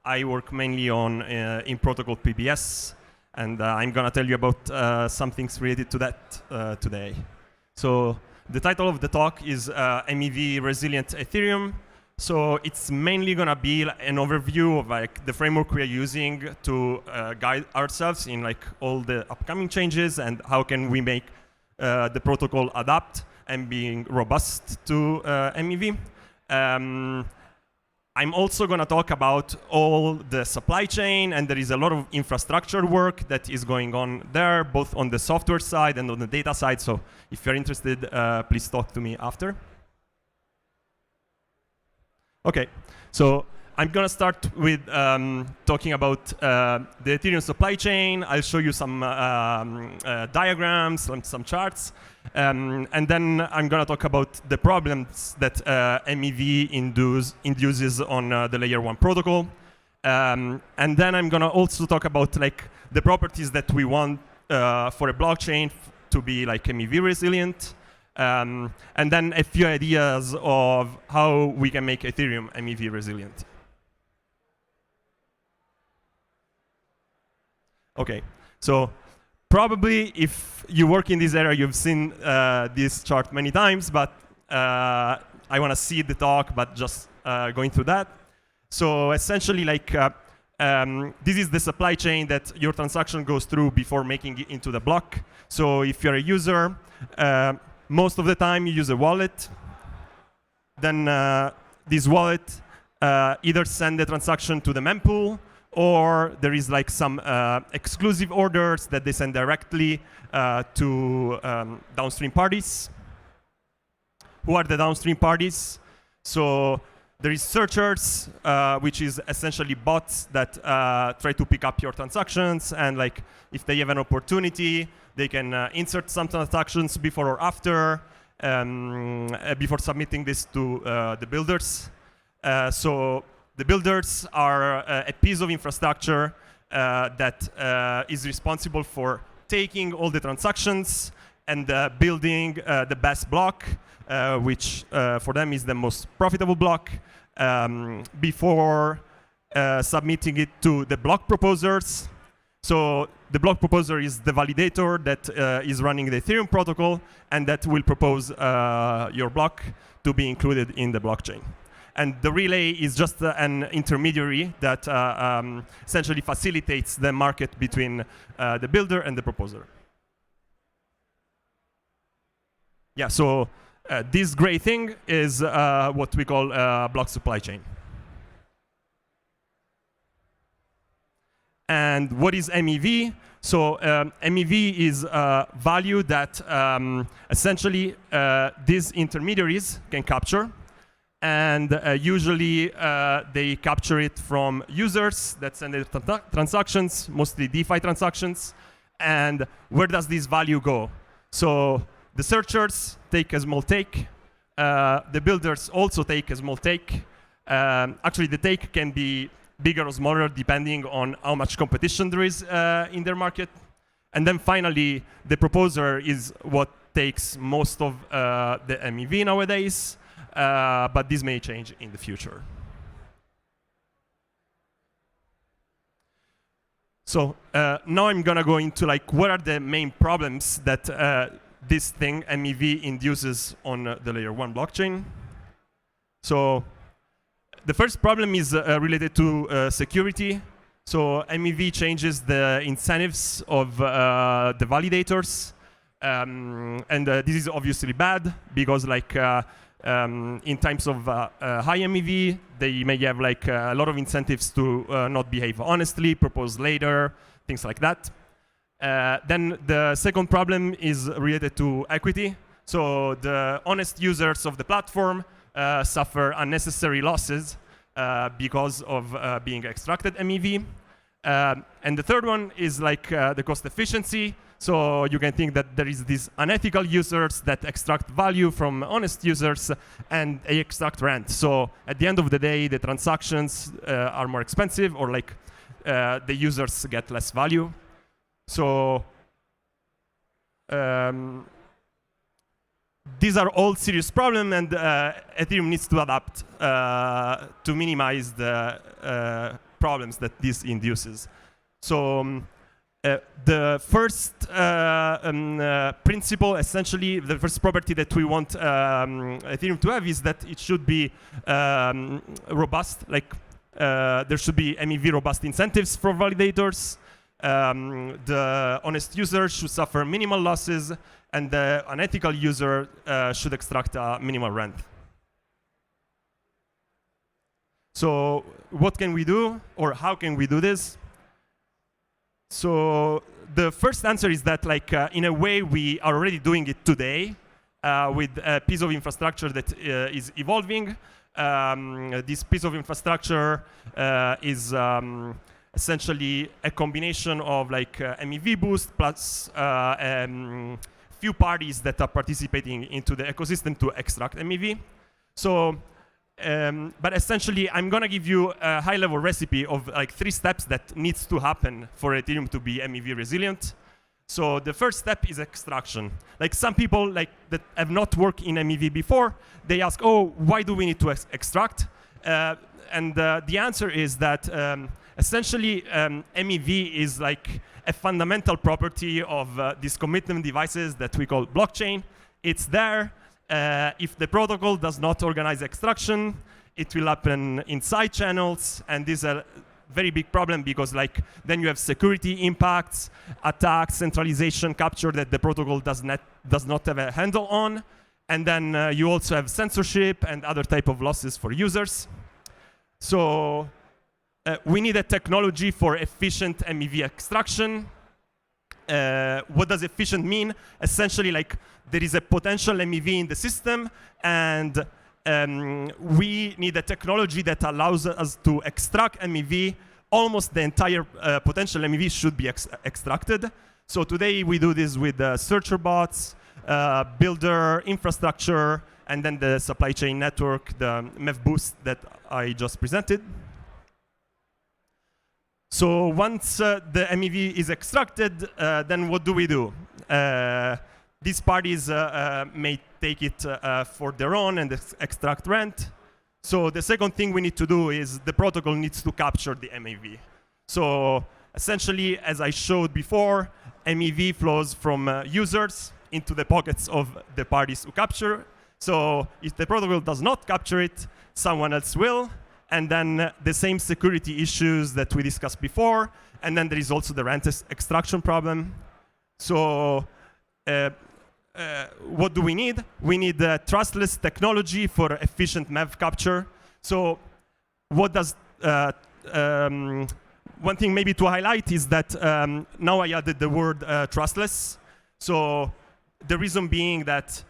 I work mainly on in protocol PBS, and I'm going to tell you about some things related to that today. So the title of the talk is MEV Resilient Ethereum. So it's mainly going to be an overview of like the framework we are using to guide ourselves in like all the upcoming changes and how can we make the protocol adapt and being robust to MEV. I'm also going to talk about all the supply chain, and there is a lot of infrastructure work that is going on there, both on the software side and on the data side. So if you're interested, please talk to me after. Okay, so I'm going to start with talking about the Ethereum supply chain. I'll show you some diagrams, some charts. And then I'm going to talk about the problems that MEV induces on the layer 1 protocol. And then I'm going to also talk about like the properties that we want for a blockchain to be like MEV resilient. And then a few ideas of how we can make Ethereum MEV resilient. Okay, so probably if you work in this area, you've seen this chart many times, but I want to see the talk, but just going through that. So essentially, like this is the supply chain that your transaction goes through before making it into the block. So if you're a user, most of the time you use a wallet. Then this wallet either send the transaction to the mempool, or there is like some exclusive orders that they send directly to downstream parties. Who are the downstream parties? So there is searchers, which is essentially bots that try to pick up your transactions, and like if they have an opportunity, they can insert some transactions before or after, before submitting this to the builders. So the builders are a piece of infrastructure that is responsible for taking all the transactions and building the best block, which for them is the most profitable block, before submitting it to the block proposers. So the block proposer is the validator that is running the Ethereum protocol and that will propose your block to be included in the blockchain. And the relay is just an intermediary that essentially facilitates the market between the builder and the proposer. Yeah, so this gray thing is what we call block supply chain. And what is MEV? So MEV is a value that essentially these intermediaries can capture. And usually they capture it from users that send their transactions, mostly DeFi transactions. And where does this value go? So the searchers take a small take. The builders also take a small take. Actually, the take can be bigger or smaller depending on how much competition there is in their market. And then finally, the proposer is what takes most of the MEV nowadays. But this may change in the future. So now I'm going to go into like what are the main problems that this thing MEV induces on the layer 1 blockchain. So the first problem is related to security. So MEV changes the incentives of the validators, and this is obviously bad because like. In times of high MEV, they may have like a lot of incentives to not behave honestly, propose later, things like that. Then the second problem is related to equity. So the honest users of the platform suffer unnecessary losses because of being extracted MEV. And the third one is like the cost efficiency. So you can think that there is these unethical users that extract value from honest users and they extract rent. So at the end of the day, the transactions are more expensive, or like the users get less value. So these are all serious problems, and Ethereum needs to adapt to minimize the problems that this induces. So the first principle, essentially, the first property that we want Ethereum to have is that it should be robust. Like there should be MEV robust incentives for validators. The honest user should suffer minimal losses, and the unethical user should extract a minimal rent. So what can we do, or how can we do this? So the first answer is that, like, in a way, we are already doing it today with a piece of infrastructure that is evolving. This piece of infrastructure is essentially a combination of like MEV boost plus few parties that are participating into the ecosystem to extract MEV. So, but essentially, I'm gonna give you a high-level recipe of like 3 steps that needs to happen for Ethereum to be MEV resilient. So the first step is extraction. Like some people like that have not worked in MEV before, they ask, oh, why do we need to extract? And the answer is that essentially MEV is like a fundamental property of these commitment devices that we call blockchain. It's there. If the protocol does not organize extraction, it will happen in side channels, and this is a very big problem because like then you have security impacts, attacks, centralization, capture that the protocol does not have a handle on, and then you also have censorship and other type of losses for users. So we need a technology for efficient MEV extraction. What does efficient mean? Essentially, like there is a potential MEV in the system, and we need a technology that allows us to extract MEV. Almost the entire potential MEV should be extracted. So today we do this with searcher bots, builder infrastructure, and then the supply chain network, the MEV boost that I just presented. So once the MEV is extracted, then what do we do? These parties may take it for their own and extract rent. So the second thing we need to do is the protocol needs to capture the MEV. So essentially, as I showed before, MEV flows from users into the pockets of the parties who capture. So if the protocol does not capture it, someone else will. And then the same security issues that we discussed before. And then there is also the rent extraction problem. So what do we need? We need trustless technology for efficient MEV capture. So what does, one thing maybe to highlight is that now I added the word trustless. So the reason being that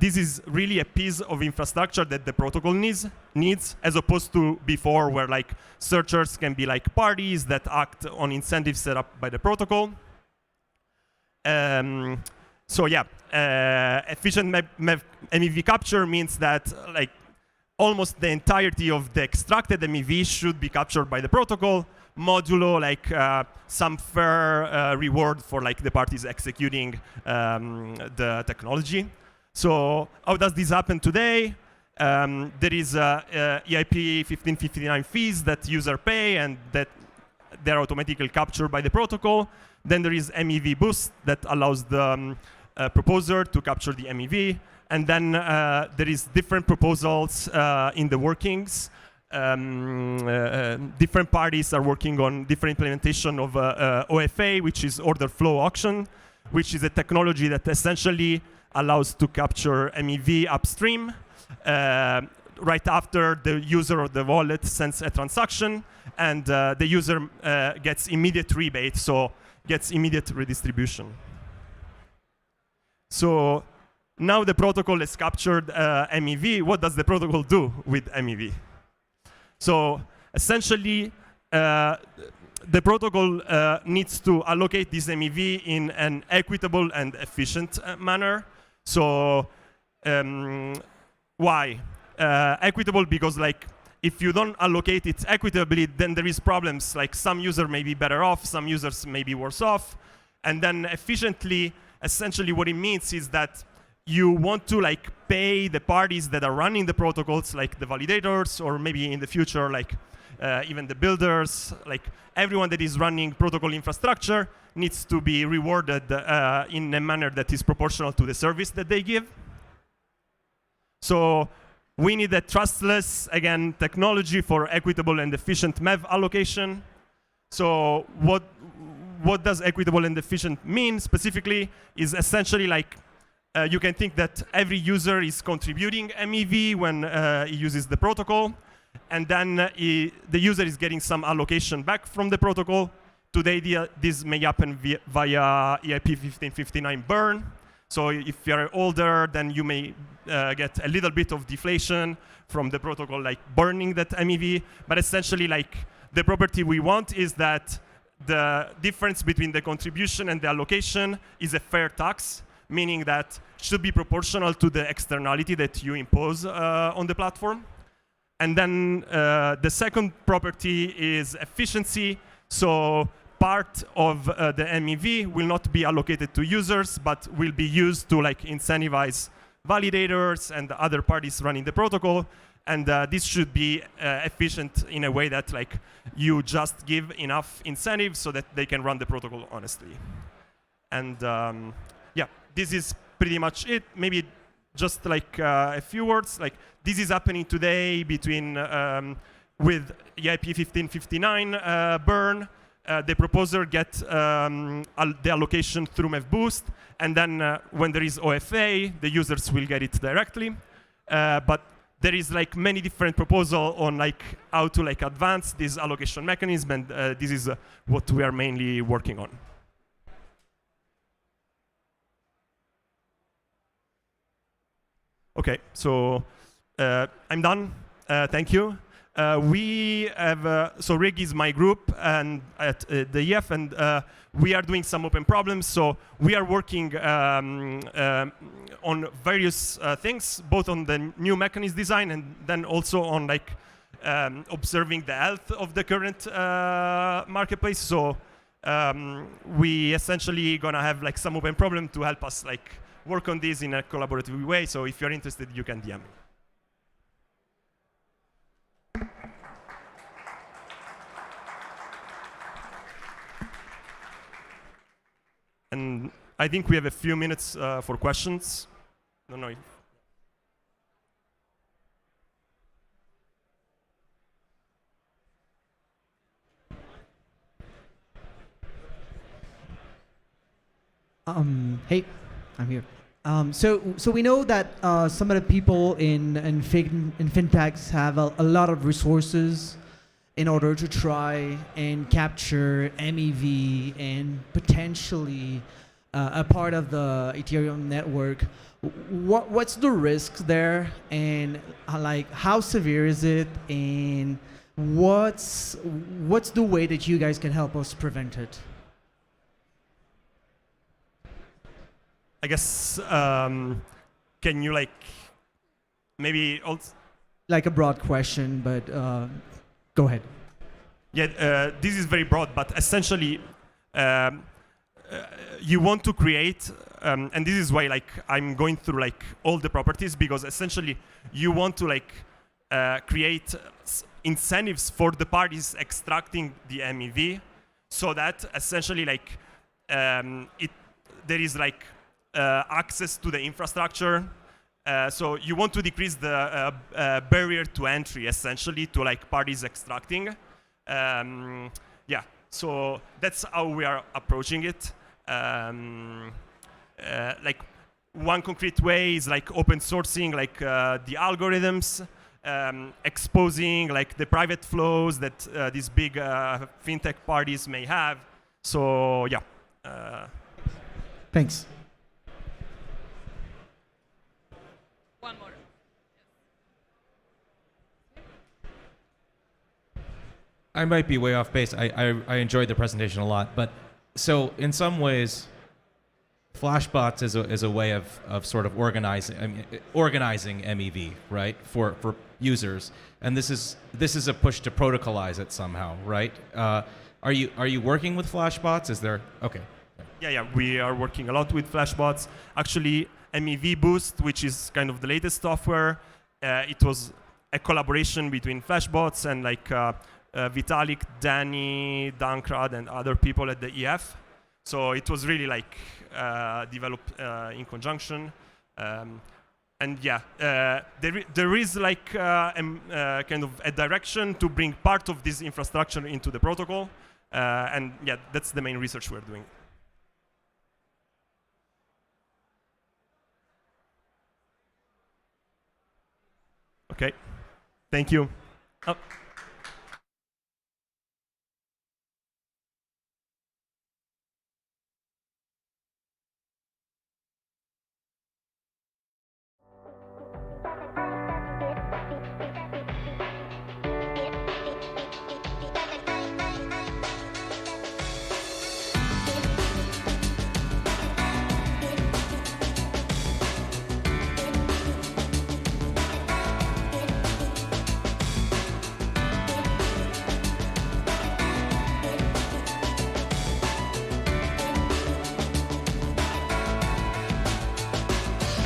this is really a piece of infrastructure that the protocol needs, as opposed to before where like searchers can be like parties that act on incentives set up by the protocol. So yeah, efficient MEV capture means that like almost the entirety of the extracted MEV should be captured by the protocol, modulo like some fair reward for like the parties executing the technology. So how does this happen today? There is EIP 1559 fees that user pay and that they're automatically captured by the protocol. Then there is MEV boost that allows the proposer to capture the MEV. And then there is different proposals in the workings. Different parties are working on different implementation of OFA, which is order flow auction, which is a technology that essentially allows to capture MEV upstream right after the user of the wallet sends a transaction, and the user gets immediate rebate, so gets immediate redistribution. So now the protocol has captured MEV. What does the protocol do with MEV? So essentially, the protocol needs to allocate this MEV in an equitable and efficient manner. So why? Equitable because like if you don't allocate it equitably, then there is problems. Like some user may be better off, some users may be worse off. And then efficiently, essentially what it means is that you want to like pay the parties that are running the protocols, like the validators, or maybe in the future, like even the builders, like everyone that is running protocol infrastructure needs to be rewarded in a manner that is proportional to the service that they give. So we need a trustless, again, technology for equitable and efficient MEV allocation. So what does equitable and efficient mean specifically is essentially like you can think that every user is contributing MEV when he uses the protocol, and then the user is getting some allocation back from the protocol. Today, this may happen via EIP 1559 burn. So if you're older, then you may get a little bit of deflation from the protocol, like burning that MEV. But essentially, like the property we want is that the difference between the contribution and the allocation is a fair tax, meaning that it should be proportional to the externality that you impose on the platform. And then the second property is efficiency. So part of the MEV will not be allocated to users, but will be used to like incentivize validators and the other parties running the protocol. And this should be efficient in a way that like you just give enough incentives so that they can run the protocol honestly. And yeah, this is pretty much it. Maybe just like a few words. Like this is happening today between with EIP 1559 burn. The proposer gets the allocation through MEV boost, and then when there is OFA, the users will get it directly. But there is like many different proposals on like how to like advance this allocation mechanism, and this is what we are mainly working on. Okay, so I'm done. Thank you. We have, so RIG is my group and at the EF, and we are doing some open problems. So we are working on various things, both on the new mechanism design and then also on like observing the health of the current marketplace. So we essentially gonna have like some open problem to help us like work on this in a collaborative way. So if you're interested, you can DM me. And I think we have a few minutes for questions. I don't know if hey, I'm here. So we know that some of the people in fintechs have a lot of resources in order to try and capture MEV and potentially a part of the Ethereum network. What's the risk there, and like how severe is it, and what's the way that you guys can help us prevent it? I guess, can you like maybe also Like a broad question, but go ahead. Yeah, this is very broad, but essentially you want to create, and this is why like I'm going through like all the properties, because essentially you want to like create incentives for the parties extracting the MEV, so that essentially like there is like access to the infrastructure. So you want to decrease the barrier to entry, essentially, to like parties extracting. Yeah, so that's how we are approaching it. Like one concrete way is like open sourcing, like the algorithms, exposing like the private flows that these big fintech parties may have. So yeah. Thanks. One more. I might be way off base. I enjoyed the presentation a lot, but so in some ways, Flashbots is a way of sort of organizing MEV, right, for users, and this is a push to protocolize it somehow, right? Are you working with Flashbots? Is there okay? Yeah, we are working a lot with Flashbots. Actually, MEV Boost, which is kind of the latest software. It was a collaboration between Flashbots and like Vitalik, Danny, Dankrad, and other people at the EF. So it was really like developed in conjunction. And yeah, there is like kind of a direction to bring part of this infrastructure into the protocol. And yeah, that's the main research we're doing. Okay, thank you. Oh.